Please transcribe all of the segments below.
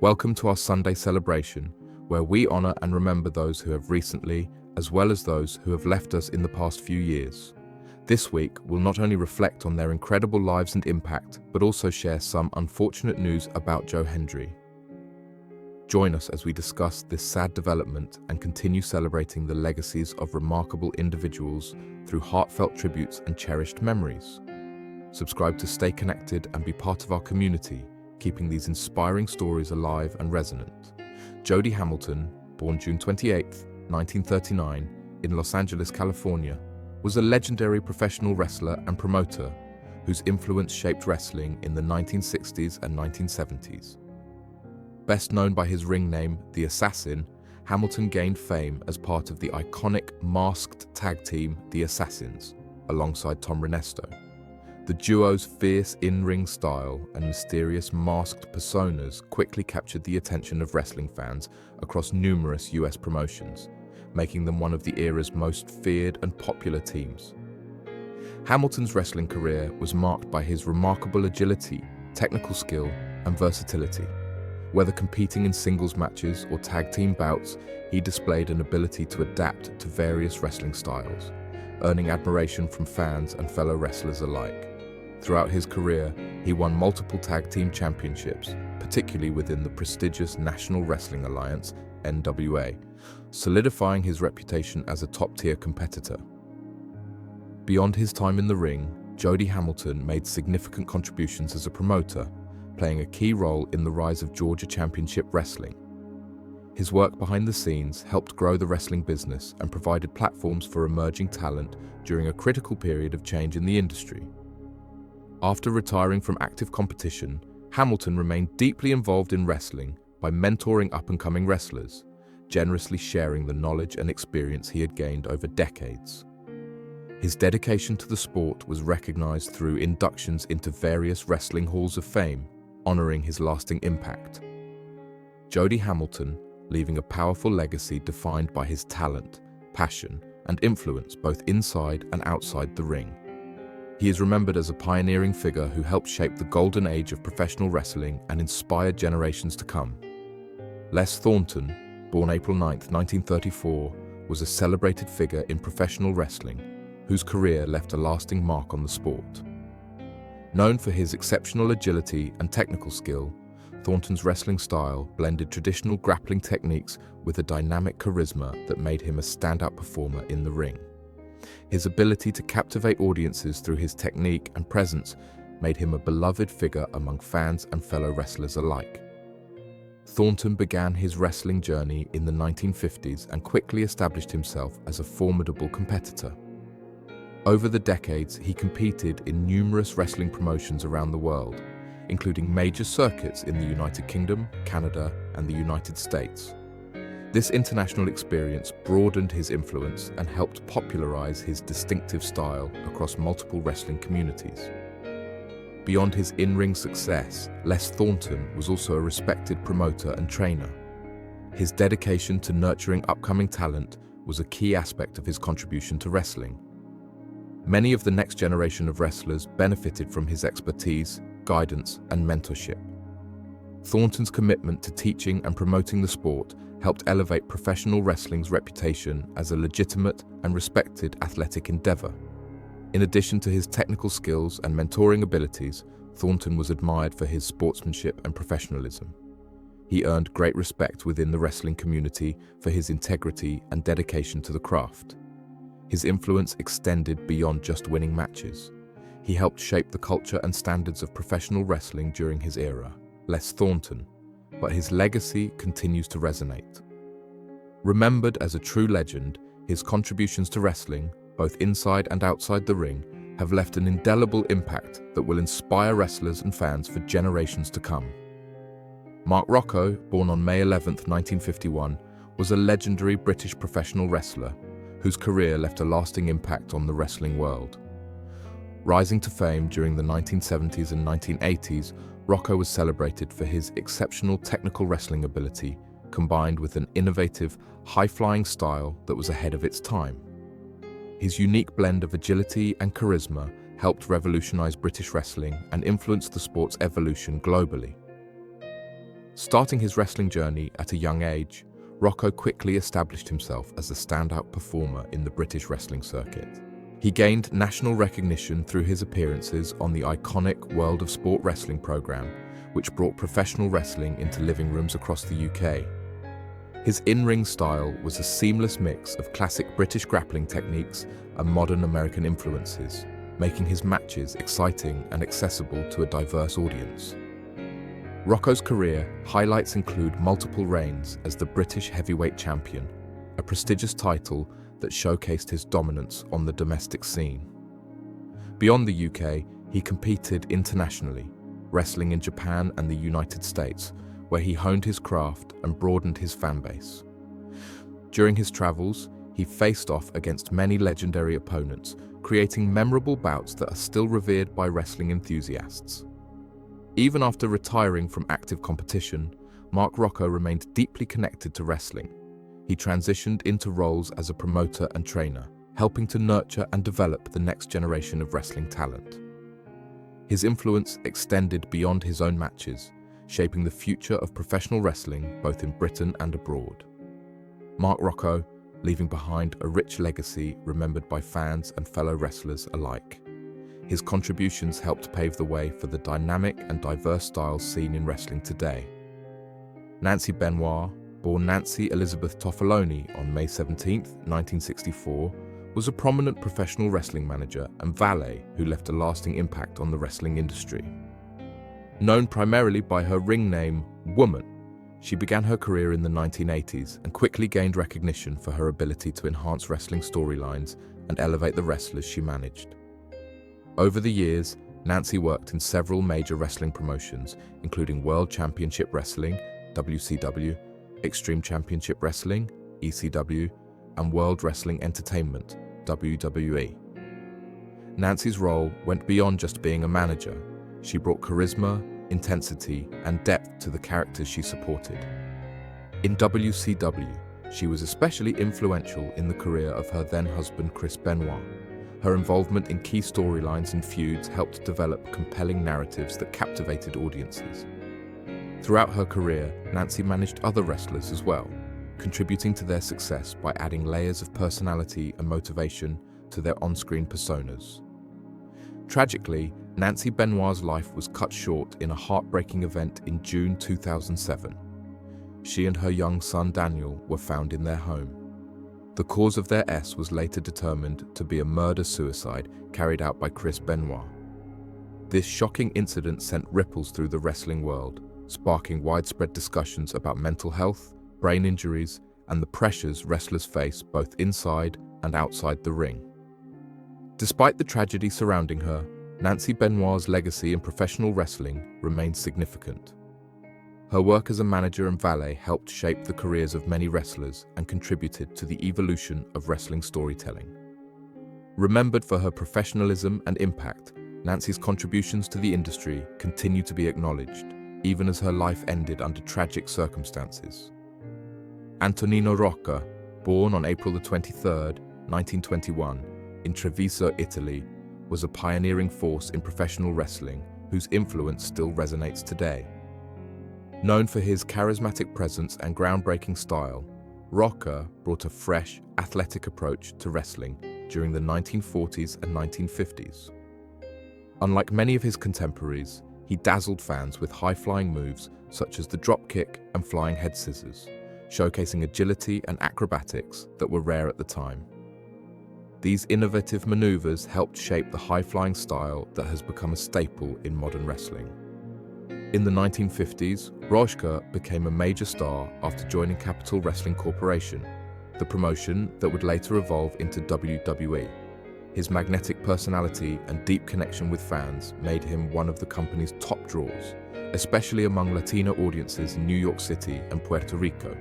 Welcome to our Sunday celebration, where we honor and remember those who have recently, as well as those who have left us in the past few years. This week, we'll not only reflect on their incredible lives and impact, but also share some unfortunate news about Joe Hendry. Join us as we discuss this sad development and continue celebrating the legacies of remarkable individuals through heartfelt tributes and cherished memories. Subscribe to stay connected and be part of our community, keeping these inspiring stories alive and resonant. Jody Hamilton, born June 28, 1939, in Los Angeles, California, was a legendary professional wrestler and promoter whose influence shaped wrestling in the 1960s and 1970s. Best known by his ring name, The Assassin, Hamilton gained fame as part of the iconic masked tag team, The Assassins, alongside Tom Renesto. The duo's fierce in-ring style and mysterious masked personas quickly captured the attention of wrestling fans across numerous US promotions, making them one of the era's most feared and popular teams. Hamilton's wrestling career was marked by his remarkable agility, technical skill, and versatility. Whether competing in singles matches or tag team bouts, he displayed an ability to adapt to various wrestling styles, earning admiration from fans and fellow wrestlers alike. Throughout his career, he won multiple tag team championships, particularly within the prestigious National Wrestling Alliance, NWA, solidifying his reputation as a top-tier competitor. Beyond his time in the ring, Jody Hamilton made significant contributions as a promoter, playing a key role in the rise of Georgia Championship Wrestling. His work behind the scenes helped grow the wrestling business and provided platforms for emerging talent during a critical period of change in the industry. After retiring from active competition, Hamilton remained deeply involved in wrestling by mentoring up-and-coming wrestlers, generously sharing the knowledge and experience he had gained over decades. His dedication to the sport was recognized through inductions into various wrestling halls of fame, honoring his lasting impact. Jody Hamilton, leaving a powerful legacy defined by his talent, passion, and influence both inside and outside the ring. He is remembered as a pioneering figure who helped shape the golden age of professional wrestling and inspired generations to come. Les Thornton, born April 9, 1934, was a celebrated figure in professional wrestling, whose career left a lasting mark on the sport. Known for his exceptional agility and technical skill, Thornton's wrestling style blended traditional grappling techniques with a dynamic charisma that made him a standout performer in the ring. His ability to captivate audiences through his technique and presence made him a beloved figure among fans and fellow wrestlers alike. Thornton began his wrestling journey in the 1950s and quickly established himself as a formidable competitor. Over the decades, he competed in numerous wrestling promotions around the world, including major circuits in the United Kingdom, Canada, and the United States. This international experience broadened his influence and helped popularize his distinctive style across multiple wrestling communities. Beyond his in-ring success, Les Thornton was also a respected promoter and trainer. His dedication to nurturing upcoming talent was a key aspect of his contribution to wrestling. Many of the next generation of wrestlers benefited from his expertise, guidance, and mentorship. Thornton's commitment to teaching and promoting the sport helped elevate professional wrestling's reputation as a legitimate and respected athletic endeavor. In addition to his technical skills and mentoring abilities, Thornton was admired for his sportsmanship and professionalism. He earned great respect within the wrestling community for his integrity and dedication to the craft. His influence extended beyond just winning matches. He helped shape the culture and standards of professional wrestling during his era. Les Thornton, but his legacy continues to resonate. Remembered as a true legend, his contributions to wrestling, both inside and outside the ring, have left an indelible impact that will inspire wrestlers and fans for generations to come. Mark Rocco, born on May 11, 1951, was a legendary British professional wrestler whose career left a lasting impact on the wrestling world. Rising to fame during the 1970s and 1980s, Rocco was celebrated for his exceptional technical wrestling ability, combined with an innovative, high-flying style that was ahead of its time. His unique blend of agility and charisma helped revolutionize British wrestling and influenced the sport's evolution globally. Starting his wrestling journey at a young age, Rocco quickly established himself as a standout performer in the British wrestling circuit. He gained national recognition through his appearances on the iconic World of Sport Wrestling program, which brought professional wrestling into living rooms across the UK. His in-ring style was a seamless mix of classic British grappling techniques and modern American influences, making his matches exciting and accessible to a diverse audience. Rocco's career highlights include multiple reigns as the British heavyweight champion, a prestigious title that showcased his dominance on the domestic scene. Beyond the UK, he competed internationally, wrestling in Japan and the United States, where he honed his craft and broadened his fan base. During his travels, he faced off against many legendary opponents, creating memorable bouts that are still revered by wrestling enthusiasts. Even after retiring from active competition, Mark Rocco remained deeply connected to wrestling. He transitioned into roles as a promoter and trainer, helping to nurture and develop the next generation of wrestling talent. His influence extended beyond his own matches, shaping the future of professional wrestling both in Britain and abroad. Mark Rocco, leaving behind a rich legacy remembered by fans and fellow wrestlers alike. His contributions helped pave the way for the dynamic and diverse styles seen in wrestling today. Nancy Benoit, born Nancy Elizabeth Toffoloni on May 17, 1964, was a prominent professional wrestling manager and valet who left a lasting impact on the wrestling industry. Known primarily by her ring name, Woman, she began her career in the 1980s and quickly gained recognition for her ability to enhance wrestling storylines and elevate the wrestlers she managed. Over the years, Nancy worked in several major wrestling promotions, including World Championship Wrestling, WCW, Extreme Championship Wrestling, ECW, and World Wrestling Entertainment, WWE. Nancy's role went beyond just being a manager. She brought charisma, intensity, and depth to the characters she supported. In WCW, she was especially influential in the career of her then-husband Chris Benoit. Her involvement in key storylines and feuds helped develop compelling narratives that captivated audiences. Throughout her career, Nancy managed other wrestlers as well, contributing to their success by adding layers of personality and motivation to their on-screen personas. Tragically, Nancy Benoit's life was cut short in a heartbreaking event in June 2007. She and her young son Daniel were found in their home. The cause of their death was later determined to be a murder-suicide carried out by Chris Benoit. This shocking incident sent ripples through the wrestling world, sparking widespread discussions about mental health, brain injuries, and the pressures wrestlers face both inside and outside the ring. Despite the tragedy surrounding her, Nancy Benoit's legacy in professional wrestling remains significant. Her work as a manager and valet helped shape the careers of many wrestlers and contributed to the evolution of wrestling storytelling. Remembered for her professionalism and impact, Nancy's contributions to the industry continue to be acknowledged, even as her life ended under tragic circumstances. Antonino Rocca, born on April 23, 1921, in Treviso, Italy, was a pioneering force in professional wrestling whose influence still resonates today. Known for his charismatic presence and groundbreaking style, Rocca brought a fresh, athletic approach to wrestling during the 1940s and 1950s. Unlike many of his contemporaries, he dazzled fans with high-flying moves such as the dropkick and flying head scissors, showcasing agility and acrobatics that were rare at the time. These innovative maneuvers helped shape the high-flying style that has become a staple in modern wrestling. In the 1950s, Rocca became a major star after joining Capital Wrestling Corporation, the promotion that would later evolve into WWE. His magnetic personality and deep connection with fans made him one of the company's top draws, especially among Latino audiences in New York City and Puerto Rico.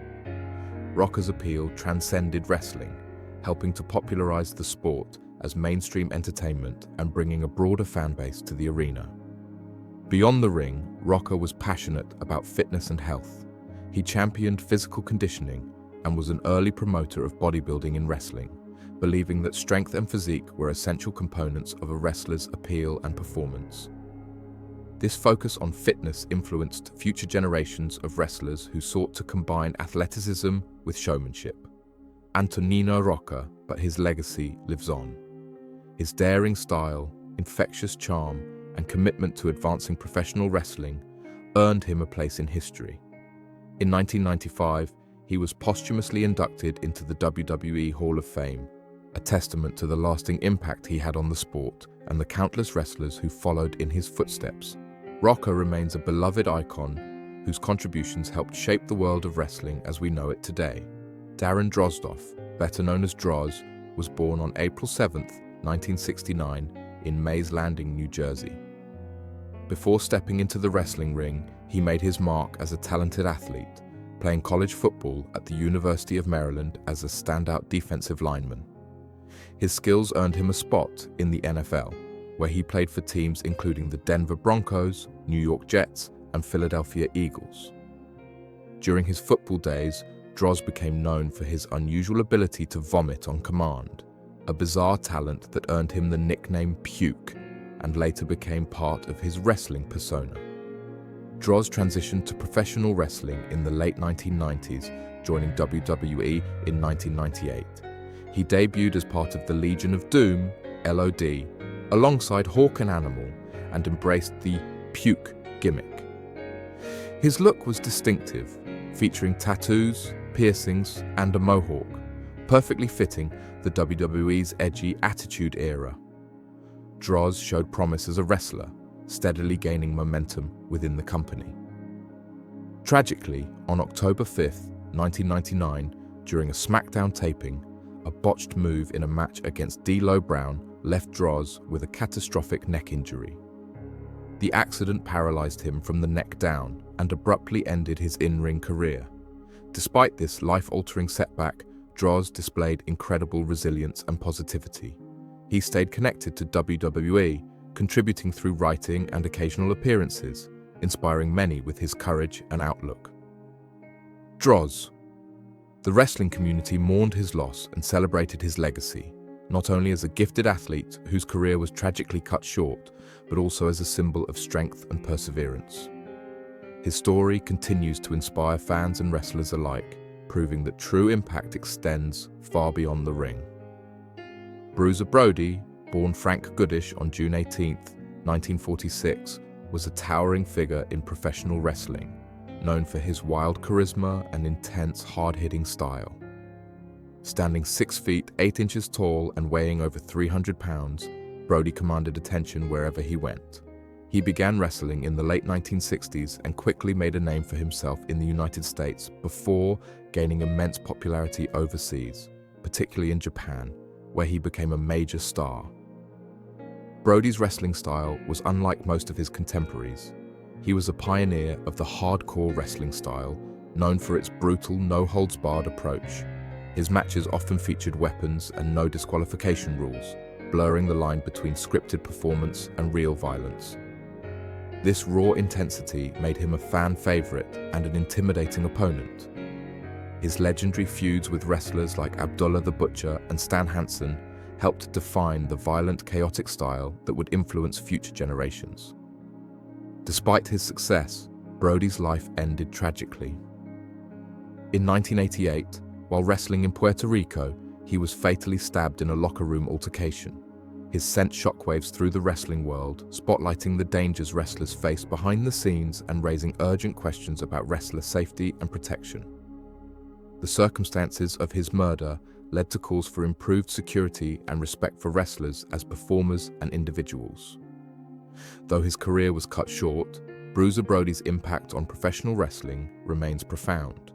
Rocca's appeal transcended wrestling, helping to popularize the sport as mainstream entertainment and bringing a broader fan base to the arena. Beyond the ring, Rocca was passionate about fitness and health. He championed physical conditioning and was an early promoter of bodybuilding in wrestling, believing that strength and physique were essential components of a wrestler's appeal and performance. This focus on fitness influenced future generations of wrestlers who sought to combine athleticism with showmanship. Antonino Rocca, but his legacy lives on. His daring style, infectious charm, and commitment to advancing professional wrestling earned him a place in history. In 1995, he was posthumously inducted into the WWE Hall of Fame, a testament to the lasting impact he had on the sport and the countless wrestlers who followed in his footsteps. Rocca remains a beloved icon whose contributions helped shape the world of wrestling as we know it today. Darren Drozdoff, better known as Droz, was born on April 7, 1969, in Mays Landing, New Jersey. Before stepping into the wrestling ring, he made his mark as a talented athlete, playing college football at the University of Maryland as a standout defensive lineman. His skills earned him a spot in the NFL, where he played for teams including the Denver Broncos, New York Jets, and Philadelphia Eagles. During his football days, Droz became known for his unusual ability to vomit on command, a bizarre talent that earned him the nickname Puke, and later became part of his wrestling persona. Droz transitioned to professional wrestling in the late 1990s, joining WWE in 1998. He debuted as part of the Legion of Doom, LOD, alongside Hawk and Animal, and embraced the Puke gimmick. His look was distinctive, featuring tattoos, piercings, and a mohawk, perfectly fitting the WWE's edgy Attitude Era. Droz showed promise as a wrestler, steadily gaining momentum within the company. Tragically, on October 5, 1999, during a SmackDown taping, a botched move in a match against D'Lo Brown left Droz with a catastrophic neck injury. The accident paralyzed him from the neck down and abruptly ended his in-ring career. Despite this life-altering setback, Droz displayed incredible resilience and positivity. He stayed connected to WWE, contributing through writing and occasional appearances, inspiring many with his courage and outlook. Droz. The wrestling community mourned his loss and celebrated his legacy, not only as a gifted athlete whose career was tragically cut short, but also as a symbol of strength and perseverance. His story continues to inspire fans and wrestlers alike, proving that true impact extends far beyond the ring. Bruiser Brody, born Frank Goodish on June 18, 1946, was a towering figure in professional wrestling, known for his wild charisma and intense, hard-hitting style. Standing 6 feet 8 inches tall and weighing over 300 pounds, Brody commanded attention wherever he went. He began wrestling in the late 1960s and quickly made a name for himself in the United States before gaining immense popularity overseas, particularly in Japan, where he became a major star. Brody's wrestling style was unlike most of his contemporaries. He was a pioneer of the hardcore wrestling style, known for its brutal, no-holds-barred approach. His matches often featured weapons and no disqualification rules, blurring the line between scripted performance and real violence. This raw intensity made him a fan favorite and an intimidating opponent. His legendary feuds with wrestlers like Abdullah the Butcher and Stan Hansen helped define the violent, chaotic style that would influence future generations. Despite his success, Brody's life ended tragically. In 1988, while wrestling in Puerto Rico, he was fatally stabbed in a locker room altercation. His sent shockwaves through the wrestling world, spotlighting the dangers wrestlers face behind the scenes and raising urgent questions about wrestler safety and protection. The circumstances of his murder led to calls for improved security and respect for wrestlers as performers and individuals. Though his career was cut short, Bruiser Brody's impact on professional wrestling remains profound.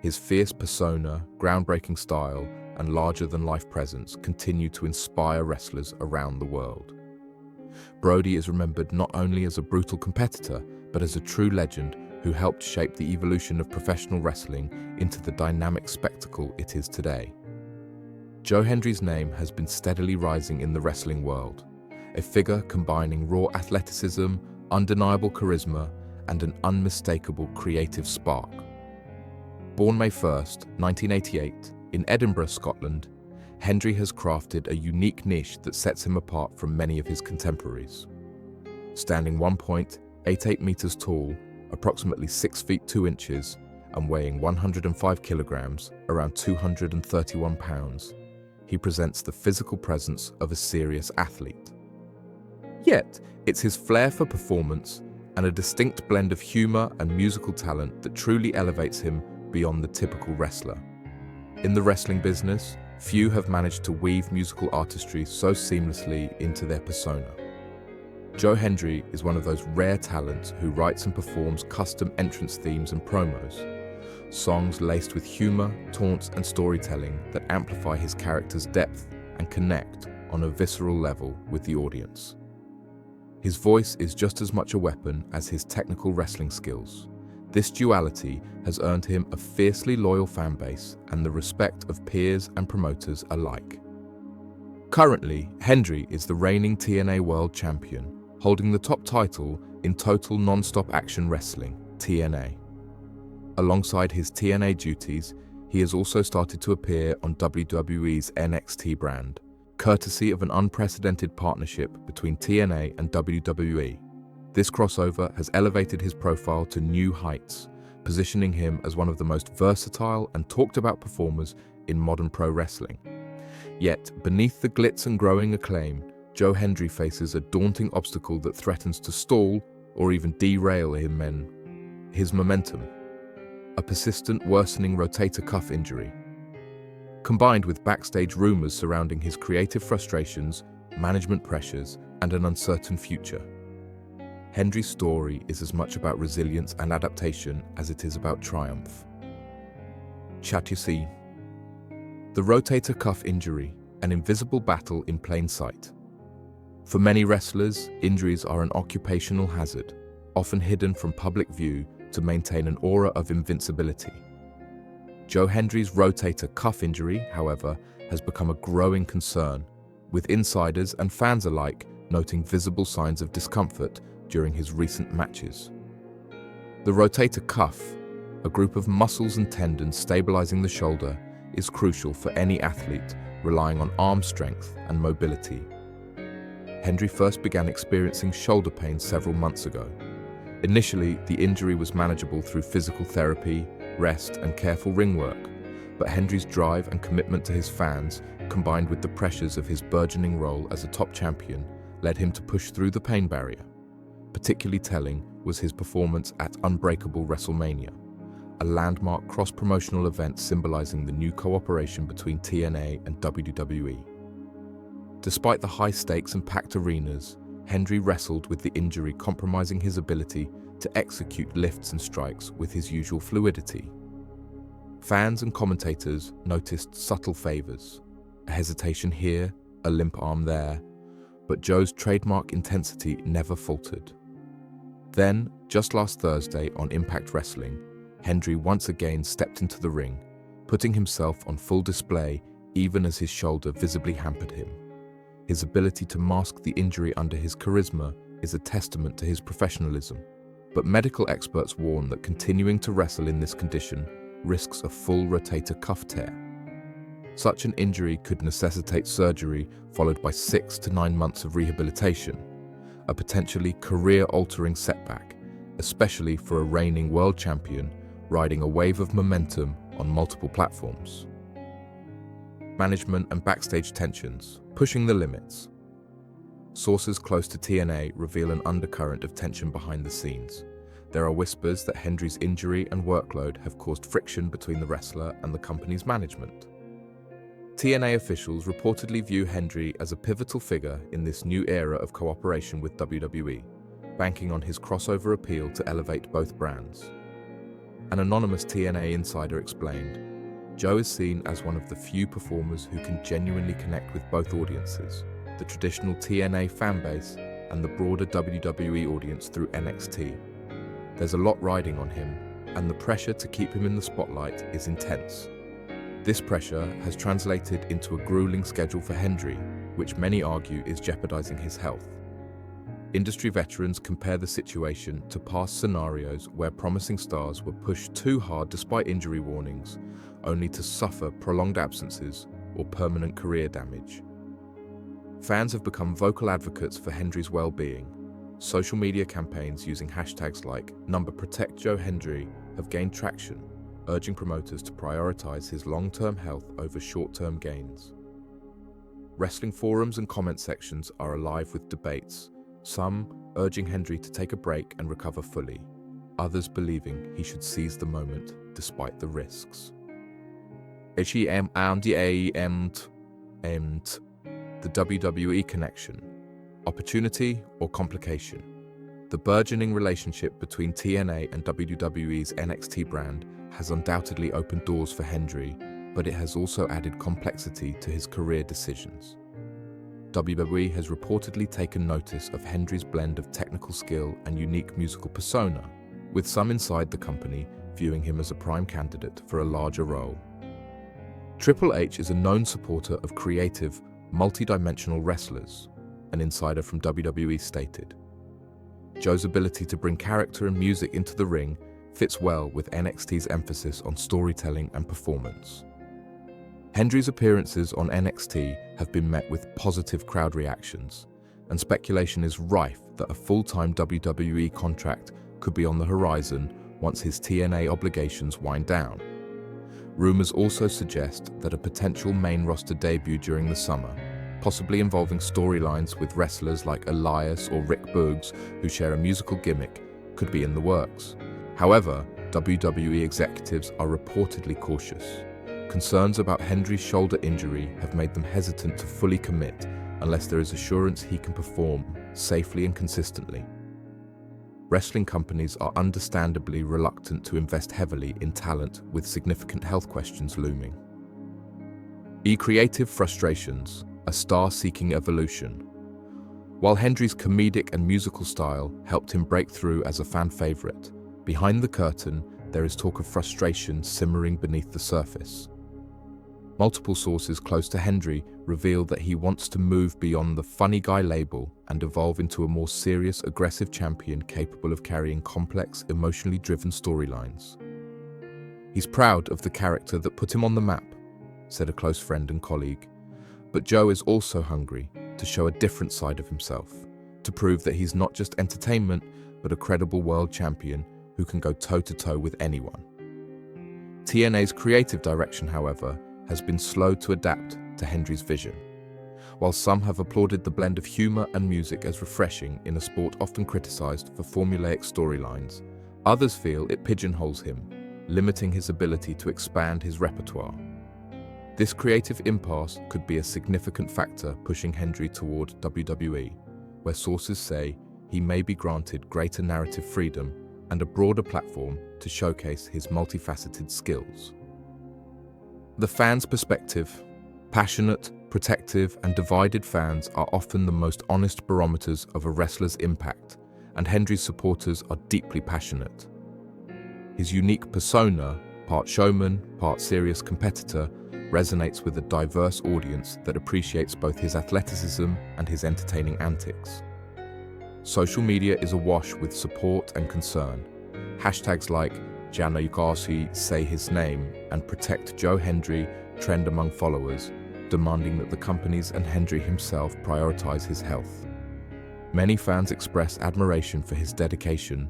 His fierce persona, groundbreaking style, and larger-than-life presence continue to inspire wrestlers around the world. Brody is remembered not only as a brutal competitor, but as a true legend who helped shape the evolution of professional wrestling into the dynamic spectacle it is today. Joe Hendry's name has been steadily rising in the wrestling world, a figure combining raw athleticism, undeniable charisma, and an unmistakable creative spark. Born May 1st, 1988, in Edinburgh, Scotland, Hendry has crafted a unique niche that sets him apart from many of his contemporaries. Standing 88 meters tall, approximately 6 feet 2 inches, and weighing 105 kilograms, around 231 pounds, he presents the physical presence of a serious athlete. Yet, it's his flair for performance and a distinct blend of humor and musical talent that truly elevates him beyond the typical wrestler. In the wrestling business, few have managed to weave musical artistry so seamlessly into their persona. Joe Hendry is one of those rare talents who writes and performs custom entrance themes and promos, songs laced with humor, taunts, and storytelling that amplify his character's depth and connect on a visceral level with the audience. His voice is just as much a weapon as his technical wrestling skills. This duality has earned him a fiercely loyal fan base and the respect of peers and promoters alike. Currently, Hendry is the reigning TNA World Champion, holding the top title in Total Non-Stop Action Wrestling, TNA. Alongside his TNA duties, he has also started to appear on WWE's NXT brand, courtesy of an unprecedented partnership between TNA and WWE. This crossover has elevated his profile to new heights, positioning him as one of the most versatile and talked about performers in modern pro wrestling. Yet, beneath the glitz and growing acclaim, Joe Hendry faces a daunting obstacle that threatens to stall or even derail his momentum: a persistent worsening rotator cuff injury. Combined with backstage rumors surrounding his creative frustrations, management pressures, and an uncertain future, Hendry's story is as much about resilience and adaptation as it is about triumph. Chatusi. The rotator cuff injury, an invisible battle in plain sight. For many wrestlers, injuries are an occupational hazard, often hidden from public view to maintain an aura of invincibility. Joe Hendry's rotator cuff injury, however, has become a growing concern, with insiders and fans alike noting visible signs of discomfort during his recent matches. The rotator cuff, a group of muscles and tendons stabilizing the shoulder, is crucial for any athlete relying on arm strength and mobility. Hendry first began experiencing shoulder pain several months ago. Initially, the injury was manageable through physical therapy, rest, and careful ring work, but Hendry's drive and commitment to his fans, combined with the pressures of his burgeoning role as a top champion, led him to push through the pain barrier. Particularly telling was his performance at Unbreakable WrestleMania, a landmark cross-promotional event symbolizing the new cooperation between TNA and WWE. Despite the high stakes and packed arenas, Hendry wrestled with the injury compromising his ability to execute lifts and strikes with his usual fluidity. Fans and commentators noticed subtle favors, a hesitation here, a limp arm there, but Joe's trademark intensity never faltered. Then, just last Thursday on Impact Wrestling, Hendry once again stepped into the ring, putting himself on full display even as his shoulder visibly hampered him. His ability to mask the injury under his charisma is a testament to his professionalism, but medical experts warn that continuing to wrestle in this condition risks a full rotator cuff tear. Such an injury could necessitate surgery followed by 6 to 9 months of rehabilitation, a potentially career-altering setback, especially for a reigning world champion riding a wave of momentum on multiple platforms. Management and backstage tensions, pushing the limits. Sources close to TNA reveal an undercurrent of tension behind the scenes. There are whispers that Hendry's injury and workload have caused friction between the wrestler and the company's management. TNA officials reportedly view Hendry as a pivotal figure in this new era of cooperation with WWE, banking on his crossover appeal to elevate both brands. An anonymous TNA insider explained, "Joe is seen as one of the few performers who can genuinely connect with both audiences, the traditional TNA fanbase and the broader WWE audience through NXT. There's a lot riding on him, and the pressure to keep him in the spotlight is intense." This pressure has translated into a grueling schedule for Hendry, which many argue is jeopardizing his health. Industry veterans compare the situation to past scenarios where promising stars were pushed too hard despite injury warnings, only to suffer prolonged absences or permanent career damage. Fans have become vocal advocates for Hendry's well-being, Social media campaigns using hashtags like #ProtectJoeHendry have gained traction, urging promoters to prioritize his long-term health over short-term gains. Wrestling forums and comment sections are alive with debates, some urging Hendry to take a break and recover fully, others believing he should seize the moment despite the risks. The WWE connection, opportunity or complication? The burgeoning relationship between TNA and WWE's NXT brand has undoubtedly opened doors for Hendry, but it has also added complexity to his career decisions. WWE has reportedly taken notice of Hendry's blend of technical skill and unique musical persona, with some inside the company viewing him as a prime candidate for a larger role. Triple H is a known supporter of creative, multi-dimensional wrestlers, an insider from WWE stated. Joe's ability to bring character and music into the ring fits well with NXT's emphasis on storytelling and performance. Hendry's appearances on NXT have been met with positive crowd reactions, and speculation is rife that a full-time WWE contract could be on the horizon once his TNA obligations wind down. Rumors also suggest that a potential main roster debut during the summer, possibly involving storylines with wrestlers like Elias or Rick Boogs who share a musical gimmick, could be in the works. However, WWE executives are reportedly cautious. Concerns about Hendry's shoulder injury have made them hesitant to fully commit unless there is assurance he can perform safely and consistently. Wrestling companies are understandably reluctant to invest heavily in talent with significant health questions looming. Creative frustrations, a star-seeking evolution. While Hendry's comedic and musical style helped him break through as a fan favorite, behind the curtain there is talk of frustration simmering beneath the surface. Multiple sources close to Hendry reveal that he wants to move beyond the funny guy label and evolve into a more serious, aggressive champion capable of carrying complex, emotionally driven storylines. He's proud of the character that put him on the map, said a close friend and colleague. But Joe is also hungry to show a different side of himself, to prove that he's not just entertainment, but a credible world champion who can go toe-to-toe with anyone. TNA's creative direction, however, has been slow to adapt to Hendry's vision. While some have applauded the blend of humor and music as refreshing in a sport often criticized for formulaic storylines, others feel it pigeonholes him, limiting his ability to expand his repertoire. This creative impasse could be a significant factor pushing Hendry toward WWE, where sources say he may be granted greater narrative freedom and a broader platform to showcase his multifaceted skills. The fan's perspective. Passionate, protective, and divided fans are often the most honest barometers of a wrestler's impact, and Hendry's supporters are deeply passionate. His unique persona, part showman, part serious competitor, resonates with a diverse audience that appreciates both his athleticism and his entertaining antics. Social media is awash with support and concern. Hashtags like Janayukasi say his name and Protect Joe Hendry trend among followers, demanding that the companies and Hendry himself prioritize his health. Many fans express admiration for his dedication,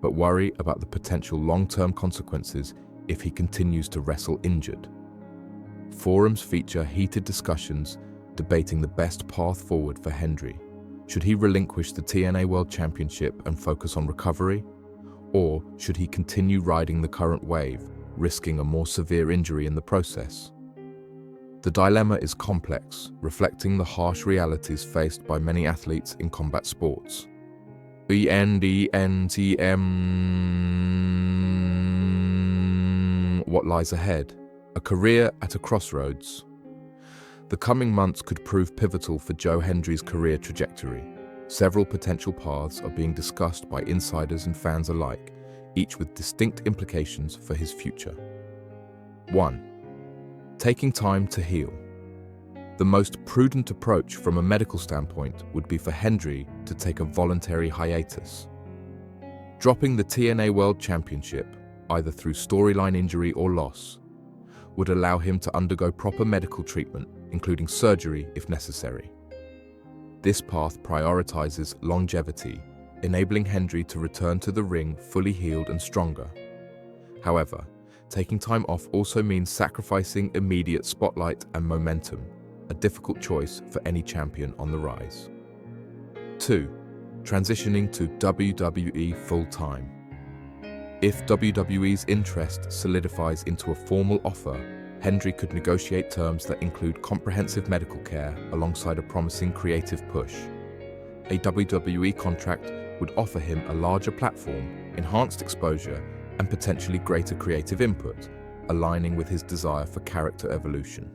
but worry about the potential long-term consequences if he continues to wrestle injured. Forums feature heated discussions debating the best path forward for Hendry. Should he relinquish the TNA World Championship and focus on recovery? Or should he continue riding the current wave, risking a more severe injury in the process? The dilemma is complex, reflecting the harsh realities faced by many athletes in combat sports. What lies ahead? A career at a crossroads. The coming months could prove pivotal for Joe Hendry's career trajectory. Several potential paths are being discussed by insiders and fans alike, each with distinct implications for his future. 1. Taking time to heal. The most prudent approach from a medical standpoint would be for Hendry to take a voluntary hiatus. Dropping the TNA World Championship, either through storyline injury or loss, would allow him to undergo proper medical treatment, including surgery if necessary. This path prioritizes longevity enabling Hendry to return to the ring fully healed and stronger. However, taking time off also means sacrificing immediate spotlight and momentum, a difficult choice for any champion on the rise. 2. Transitioning to WWE full-time. If WWE's interest solidifies into a formal offer, Hendry could negotiate terms that include comprehensive medical care alongside a promising creative push. A WWE contract would offer him a larger platform, enhanced exposure, and potentially greater creative input, aligning with his desire for character evolution.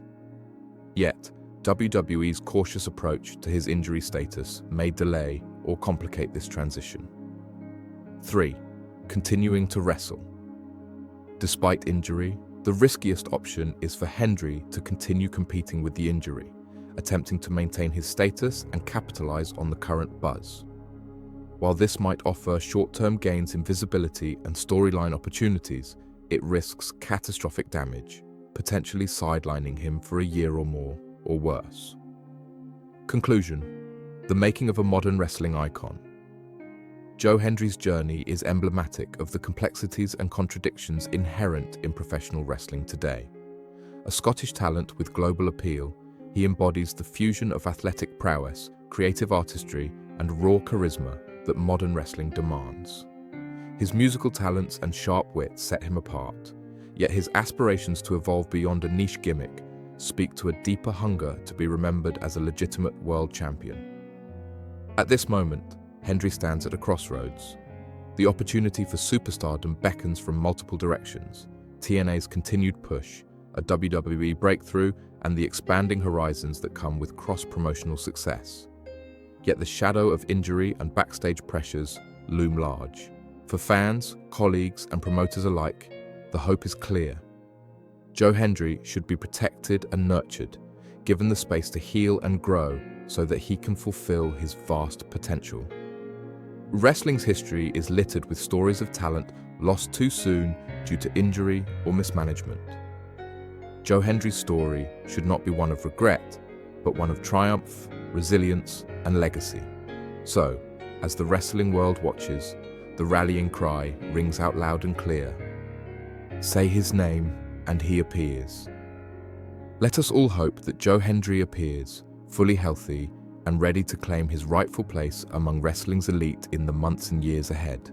Yet, WWE's cautious approach to his injury status may delay or complicate this transition. 3. Continuing to wrestle. Despite injury, the riskiest option is for Hendry to continue competing with the injury, attempting to maintain his status and capitalize on the current buzz. While this might offer short-term gains in visibility and storyline opportunities, it risks catastrophic damage, potentially sidelining him for a year or more, or worse. Conclusion: the making of a modern wrestling icon. Joe Hendry's journey is emblematic of the complexities and contradictions inherent in professional wrestling today. A Scottish talent with global appeal, he embodies the fusion of athletic prowess, creative artistry, and raw charisma that modern wrestling demands. His musical talents and sharp wit set him apart, yet his aspirations to evolve beyond a niche gimmick speak to a deeper hunger to be remembered as a legitimate world champion. At this moment, Hendry stands at a crossroads. The opportunity for superstardom beckons from multiple directions: TNA's continued push, a WWE breakthrough, and the expanding horizons that come with cross-promotional success. Yet the shadow of injury and backstage pressures loom large. For fans, colleagues, and promoters alike, the hope is clear. Joe Hendry should be protected and nurtured, given the space to heal and grow so that he can fulfill his vast potential. Wrestling's history is littered with stories of talent lost too soon due to injury or mismanagement. Joe Hendry's story should not be one of regret, but one of triumph, resilience, and legacy. So, as the wrestling world watches, the rallying cry rings out loud and clear: say his name, and he appears. Let us all hope that Joe Hendry appears, fully healthy and ready to claim his rightful place among wrestling's elite in the months and years ahead.